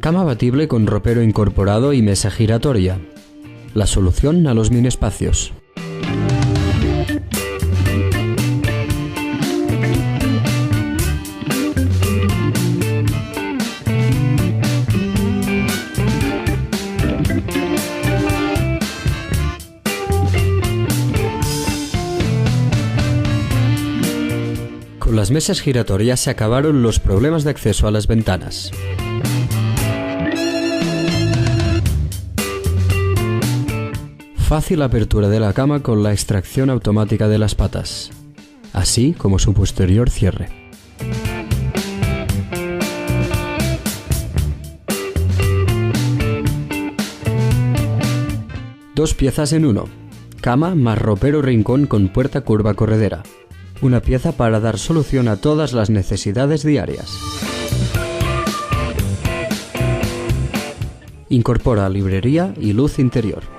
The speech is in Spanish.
Cama abatible con ropero incorporado y mesa giratoria. La solución a los mini-espacios. Con las mesas giratorias se acabaron los problemas de acceso a las ventanas. Fácil apertura de la cama con la extracción automática de las patas, así como su posterior cierre. Dos piezas en uno, cama más ropero rincón con puerta curva corredera. Una pieza para dar solución a todas las necesidades diarias. Incorpora librería y luz interior.